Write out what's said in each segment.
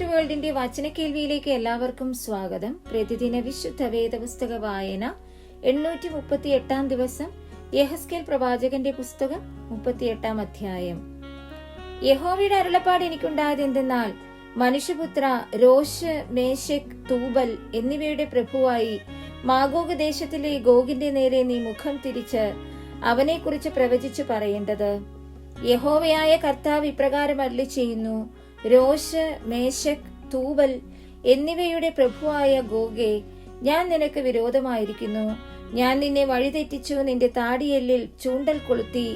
വേൾഡിന്റെ വചനക്കേൾവിയിലേക്ക് എല്ലാവർക്കും സ്വാഗതം. പ്രതിദിന വിശുദ്ധ വേദപുസ്തക വായന 838 ദിവസം. യെഹെസ്കേൽ പ്രവാചകന്റെ പുസ്തകം 38 അധ്യായം. യഹോവയുടെ അരുളപ്പാട് എനിക്കുണ്ടായത് എന്തെന്നാൽ, മനുഷ്യപുത്ര, രോഷ്, മേശെക്, തൂബൽ എന്നിവയുടെ പ്രഭുവായി മാഗോഗ് ദേശത്തിലെ ഗോഗിന്റെ നേരെ നീ മുഖം തിരിച്ച് അവനെക്കുറിച്ച് പ്രവചിച്ചു പറയേണ്ടത്: യഹോവയായ കർത്താവ് ഇപ്രകാരം അരുളിച്ചെയ്യുന്നു, രോഷ്, മേശെക്, തൂബൽ എന്നിവയുടെ പ്രഭുവായ ഗോഗേ, ഞാൻ നിനക്ക് വിരോധമായിരിക്കുന്നു. ഞാൻ നിന്നെ വഴിതെറ്റിച്ചു, നിന്റെ താടിയെല്ലിൽ ചൂണ്ടൽ കൊളുത്തി,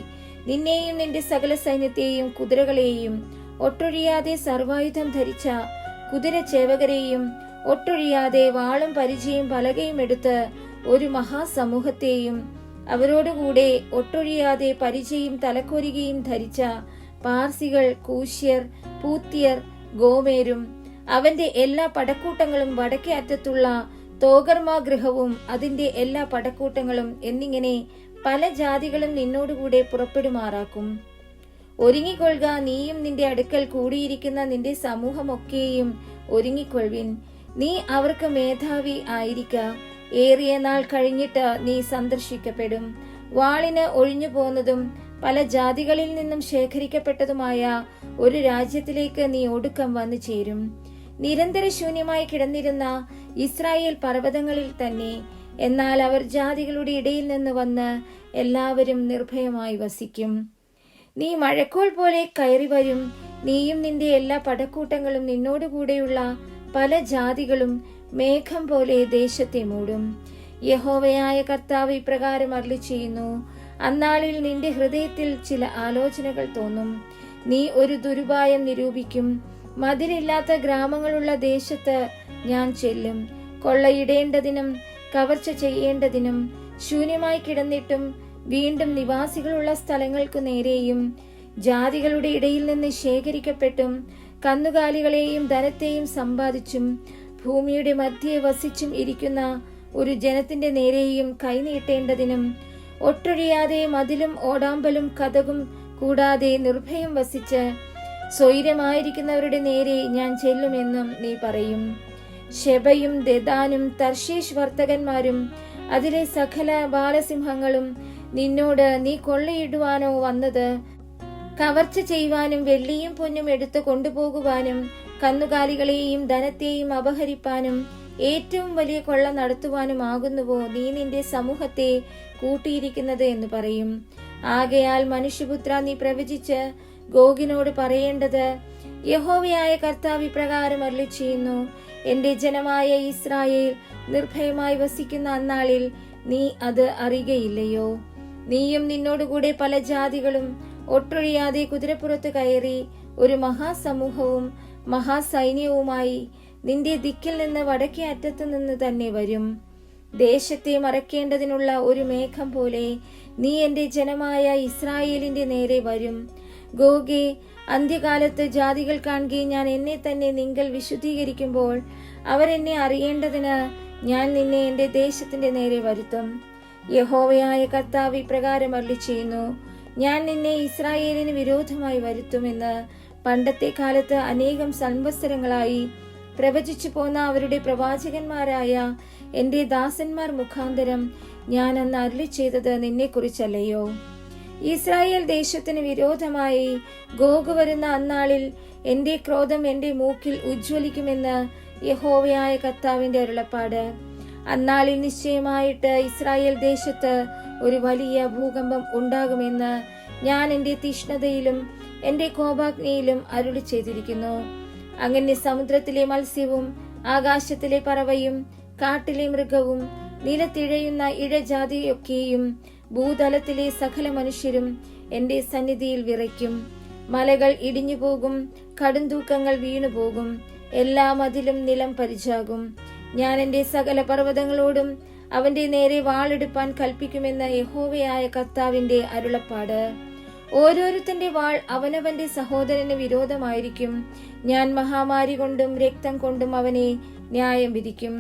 നിന്നെയും നിന്റെ സകല സൈന്യത്തെയും കുതിരകളെയും ഒട്ടൊഴിയാതെ സർവായുധം ധരിച്ച കുതിരച്ചേവകരെയും ഒട്ടൊഴിയാതെ വാളും പരിചയും പലകയും എടുത്ത് ഒരു മഹാസമൂഹത്തെയും അവരോടുകൂടെ ഒട്ടൊഴിയാതെ പരിചയും തലക്കൊരികയും ധരിച്ച പാർസികൾ, കൂശ്യർ, പൂത്യർ, ഗോമേരും അവന്റെ എല്ലാ പടക്കൂട്ടങ്ങളും വടക്കേ അറ്റത്തുള്ള തോഗർമാ ഗൃഹവും അതിന്റെ എല്ലാ പടക്കൂട്ടങ്ങളും എന്നിങ്ങനെ പല ജാതികളും നിന്നോടുകൂടെ പുറപ്പെടുമാറാക്കും. ഒരുങ്ങിക്കൊള്ളുക, നീയും നിന്റെ അടുക്കൽ കൂടിയിരിക്കുന്ന നിന്റെ സമൂഹമൊക്കെയും ഒരുങ്ങിക്കൊള്ളുവിൻ. നീ അവർക്ക് മേധാവി ആയിരിക്ക. ഏറിയ നാൾ കഴിഞ്ഞിട്ട് നീ സന്ദർശിക്കപ്പെടും. വാളിന് ഒഴിഞ്ഞു പോന്നതും പല ജാതികളിൽ നിന്നും ശേഖരിക്കപ്പെട്ടതുമായ ഒരു രാജ്യത്തിലേക്ക് നീ ഒടുക്കം വന്നു ചേരും. നിരന്തര ശൂന്യമായി കിടന്നിരുന്ന ഇസ്രായേൽ പർവ്വതങ്ങളിൽ തന്നെ. എന്നാൽ അവർ ജാതികളുടെ ഇടയിൽ നിന്ന് വന്ന് എല്ലാവരും നിർഭയമായി വസിക്കും. നീ മഴക്കോൾ പോലെ കയറി വരും. നീയും നിന്റെ എല്ലാ പടക്കൂട്ടങ്ങളും നിന്നോടുകൂടെയുള്ള പല ജാതികളും മേഘം പോലെ ദേശത്തെ മൂടും. യഹോവയായ കർത്താവ് ഇപ്രകാരം അരുളിച്ചെയ്യുന്നു: അന്നാളിൽ നിന്റെ ഹൃദയത്തിൽ ചില ആലോചനകൾ തോന്നും. നീ ഒരു ദുരുപായം നിരൂപിക്കും. മതിലില്ലാത്ത ഗ്രാമങ്ങളുള്ള ദേശത്ത് ഞാൻ ചെല്ലും. കൊള്ളയിടേണ്ടതിനും കവർച്ച ചെയ്യേണ്ടതിനും ശൂന്യമായി കിടന്നിട്ടും വീണ്ടും നിവാസികളുള്ള സ്ഥലങ്ങൾക്കു നേരെയും ജാതികളുടെ ഇടയിൽ നിന്ന് ശേഖരിക്കപ്പെട്ടും കന്നുകാലികളെയും ധനത്തെയും സമ്പാദിച്ചും ഭൂമിയുടെ മധ്യേ വസിച്ചും ഇരിക്കുന്ന ഒരു ജനത്തിന്റെ നേരെയും കൈനീട്ടേണ്ടതിനും ഒട്ടൊഴിയാതെ മതിലും ഓടാമ്പലും കതകും കൂടാതെ നിർഭയം വസിച്ച് സ്വൈരമായിരിക്കുന്നവരുടെ നേരെ ഞാൻ ചെല്ലുമെന്നും നീ പറയും. ശെബയും ദെദാനും തർശീഷ് വർത്തകന്മാരും അതിലെ സകല ബാലസിംഹങ്ങളും നിന്നോട്, നീ കൊള്ളയിടുവാനോ വന്നത്? കവർച്ച ചെയ്യുവാനും വെള്ളിയും പൊന്നും എടുത്തു കൊണ്ടുപോകുവാനും കന്നുകാലികളെയും ധനത്തെയും അപഹരിപ്പാനും ഏറ്റവും വലിയ കൊള്ള നടത്തുവാനുമാകുന്നുവോ നീ നിന്റെ സമൂഹത്തെ കൂട്ടിയിരിക്കുന്നത് എന്ന് പറയും. ആകയാൽ മനുഷ്യപുത്ര, നീ പ്രവചിച്ച് ഗോഗിനോട് പറയേണ്ടത്: യഹോവയായ കർത്താവ് ഇപ്രകാരം അരുളിച്ചെയ്യുന്നു, എന്റെ ജനമായ ഇസ്രായേൽ നിർഭയമായി വസിക്കുന്ന അന്നാളിൽ നീ അത് അറിയുകയില്ലയോ? നീയും നിന്നോടുകൂടെ പല ജാതികളും ഒട്ടൊഴിയാതെ കുതിരപ്പുറത്ത് കയറി ഒരു മഹാസമൂഹവും മഹാസൈന്യവുമായി നിന്റെ ദിക്കിൽ നിന്ന് വടക്കേ അറ്റത്തു നിന്ന് തന്നെ വരും. ദേശത്തെ മറയ്ക്കേണ്ടതിനുള്ള ഒരു മേഘം പോലെ നീ എന്റെ ജനമായ ഇസ്രായേലിന്റെ നേരെ വരും. ഗോഗേ, അന്ത്യകാലത്ത് ജാതികൾ കാണുകയും ഞാൻ എന്നെ തന്നെ നിങ്ങൾ വിശുദ്ധീകരിക്കുമ്പോൾ അവരെന്നെ അറിയേണ്ടതിന് ഞാൻ നിന്നെ എന്റെ ദേശത്തിന്റെ നേരെ വരുത്തും. യഹോവയായ കർത്താവ് ഇപ്രകാരം അരുളിച്ചെയ്യുന്നു: ഞാൻ നിന്നെ ഇസ്രായേലിന് വിരോധമായി വരുത്തുമെന്ന് പണ്ടത്തെ കാലത്ത് അനേകം സംവത്സരങ്ങളായി പ്രവചിച്ചു പോന്ന അവരുടെ പ്രവാചകന്മാരായ എന്റെ ദാസന്മാർ മുഖാന്തരം ഞാൻ അന്ന് അരുളി ചെയ്തത് നിന്നെ കുറിച്ചല്ലയോ? ഇസ്രായേൽ ദേശത്തിന് വിരോധമായി ഗോഗ് വരുന്ന അന്നാളിൽ എന്റെ ക്രോധം എന്റെ മൂക്കിൽ ഉജ്ജ്വലിക്കുമെന്ന് യഹോവയായ കർത്താവിന്റെ അരുളപ്പാട്. അന്നാളിൽ നിശ്ചയമായിട്ട് ഇസ്രായേൽ ദേശത്ത് ഒരു വലിയ ഭൂകമ്പം ഉണ്ടാകുമെന്ന് ഞാൻ എന്റെ തീഷ്ണതയിലും എന്റെ കോപാഗ്നിയിലും അരുളി ചെയ്തിരിക്കുന്നു. അങ്ങനെ സമുദ്രത്തിലെ മത്സ്യവും ആകാശത്തിലെ പറവയും കാട്ടിലെ മൃഗവും നിലത്തിഴയുന്ന ഇഴജാതിയൊക്കെയും ഭൂതലത്തിലെ സകല മനുഷ്യരും എന്റെ സന്നിധിയിൽ വിറയ്ക്കും. മലകൾ ഇടിഞ്ഞുപോകും, കടുംതൂക്കങ്ങൾ വീണുപോകും, എല്ലാ മതിലും നിലം പരിചാകും. ഞാൻ എന്റെ സകല പർവ്വതങ്ങളോടും അവന്റെ നേരെ വാളെടുപ്പാൻ കൽപ്പിക്കുമെന്ന യഹോവയായ കർത്താവിന്റെ അരുളപ്പാട്. ഓരോരുത്തന്റെ വാൾ അവനവന്റെ സഹോദരന് വിരോധമായിരിക്കും. ഞാൻ മഹാമാരി കൊണ്ടും രക്തം കൊണ്ടും അവനെ ന്യായം വിധിക്കും.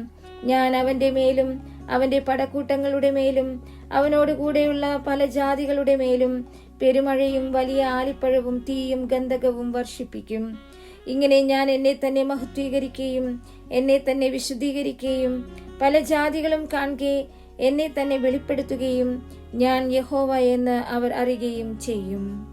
ഞാൻ അവന്റെ മേലും അവന്റെ പടക്കൂട്ടങ്ങളുടെ മേലും അവനോടുകൂടെയുള്ള പല ജാതികളുടെ മേലും പെരുമഴയും വലിയ ആലിപ്പഴവും തീയും ഗന്ധകവും വർഷിപ്പിക്കും. ഇങ്ങനെ ഞാൻ എന്നെ തന്നെ മഹത്വീകരിക്കുകയും എന്നെ തന്നെ വിശുദ്ധീകരിക്കുകയും പല ജാതികളും കാണുകെ എന്നെ തന്നെ വെളിപ്പെടുത്തുകയും ഞാൻ യഹോവ എന്ന് അവർ അറിയുകയും ചെയ്യും.